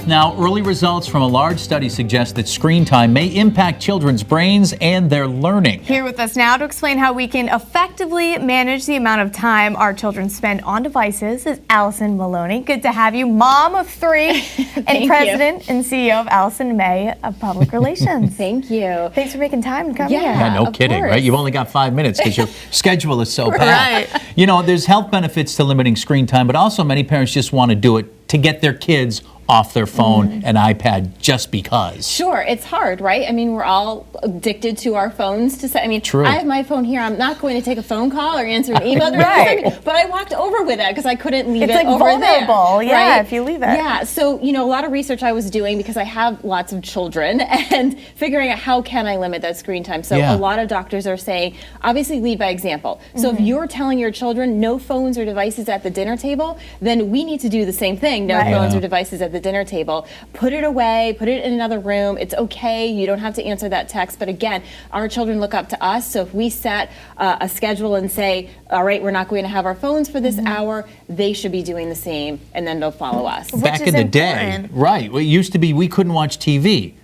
now. Early results from a large study suggest that screen time may impact children's brains and their learning. Here with us now to explain how we can effectively manage the amount of time our children spend on devices is Alison Maloni. Good to have you, mom of 3 and president and CEO of Alison May Public Relations. Thank you. Thanks for making time to come here. Yeah, no kidding, course. right? You've only got 5 minutes because your schedule is so packed. Right. You know, there's health benefits to limiting screen time, but also many parents just want to do it to get their kids off their phone and iPad just because. Sure, it's hard, right? I mean, we're all addicted to our phones. True. I have my phone here. I'm not going to take a phone call or answer an email, Right. but I walked over with it because I couldn't leave It's it like over there. vulnerable, yeah, right? if you leave it. Yeah, so, you know, a lot of research I was doing because I have lots of children and figuring out how can I limit that screen time. So Yeah. a lot of doctors are saying, obviously lead by example. So if you're telling your children no phones or devices at the dinner table, then we need to do the same thing, no Right. phones Yeah. or devices at the dinner table. Put it away, put it in another room. It's okay, you don't have to answer that text. But again, our children look up to us. So if we set a schedule and say, all right, we're not going to have our phones for this hour, they should be doing the same, and then they'll follow us. Back is in the day, important. right, well, it used to be we couldn't watch TV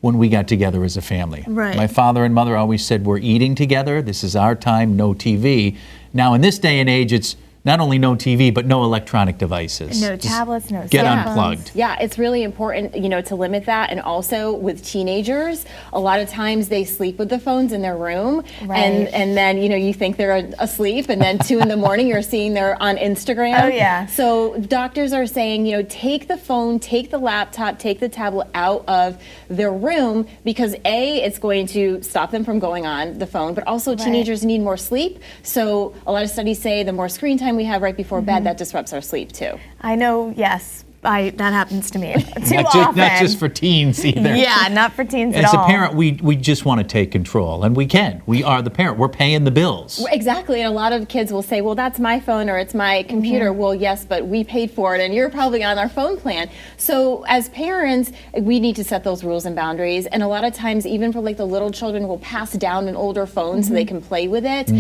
when we got together as a family. Right. My father and mother always said, we're eating together, this is our time, no TV. Now in this day and age, it's not only no TV, but no electronic devices. No Just tablets, no get cell phones. unplugged. Yeah, it's really important, you know, to limit that. And also with teenagers, a lot of times they sleep with the phones in their room, Right. and then, you know, you think they're asleep, and then 2 in the morning you're seeing they're on Instagram. Oh, yeah. So doctors are saying, you know, take the phone, take the laptop, take the tablet out of their room because A, it's going to stop them from going on the phone, but also teenagers need more sleep. So a lot of studies say the more screen time we have right before bed, that disrupts our sleep too. I know, yes, that happens to me too Not often. not just for teens either. Yeah, not for teens at As all. a parent, we just want to take control, and we can. We are the parent. We're paying the bills. Exactly, and a lot of kids will say, well, that's my phone or it's my computer. Well, yes, but we paid for it and you're probably on our phone plan. So as parents, we need to set those rules and boundaries, and a lot of times, even for like the little children, we'll pass down an older phone so they can play with it.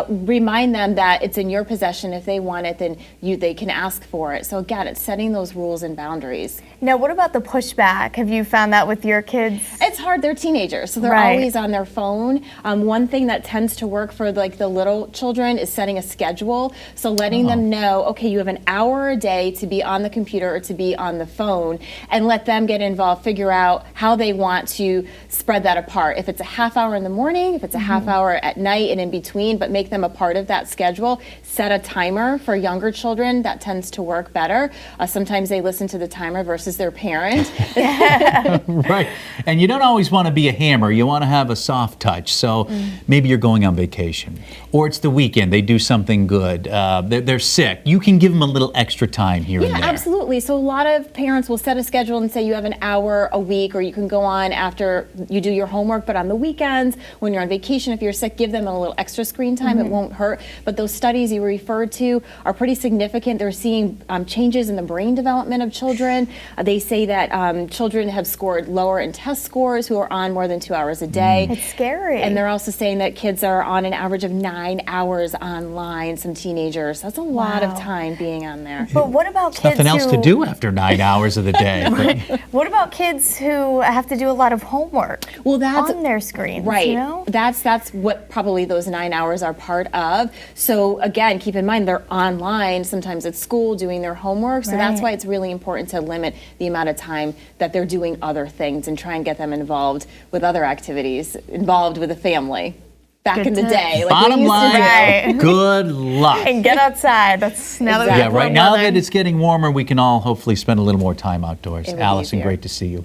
Remind them that it's in your possession. If they want it, then they can ask for it. So again, it's setting those rules and boundaries. Now, what about the pushback? Have you found that with your kids? It's hard. They're teenagers, so they're Right. always on their phone. One thing that tends to work for like the little children is setting a schedule. So letting them know, okay, you have an hour a day to be on the computer or to be on the phone, and let them get involved, figure out how they want to spread that apart. If it's a half hour in the morning, if it's a half hour at night and in between, but make them a part of that schedule. Set a timer for younger children. That tends to work better. Sometimes they listen to the timer versus their parent. Right. And you don't always want to be a hammer. You want to have a soft touch. So maybe you're going on vacation, or it's the weekend. They do something good. They're sick. You can give them a little extra time here and Yeah, there. absolutely. So a lot of parents will set a schedule and say you have an hour a week, or you can go on after you do your homework. But on the weekends, when you're on vacation, if you're sick, give them a little extra screen time. It won't hurt. But those studies you referred to are pretty significant. They're seeing changes in the brain development of children. They say that children have scored lower in test scores who are on more than 2 hours a day. It's scary. And they're also saying that kids are on an average of 9 hours online, some teenagers. That's a lot of Wow. time being on there. But what about kids Nothing else who, to do after 9 hours of the day. What about kids who have to do a lot of homework Well, that's on their screens? right. You know? That's what probably those 9 hours are part of. So again, keep in mind they're online, sometimes at school doing their homework. So that's Right. why it's really important to limit the amount of time that they're doing other things and try and get them involved with other activities, involved with the family. Back Good in the to- day, like Bottom we used line, to do. Right. good luck. And get outside. That's now that we Exactly. Yeah, have right warm now weather. that it's getting warmer, we can all hopefully spend a little more time outdoors. It would be Allison, easier. great to see you.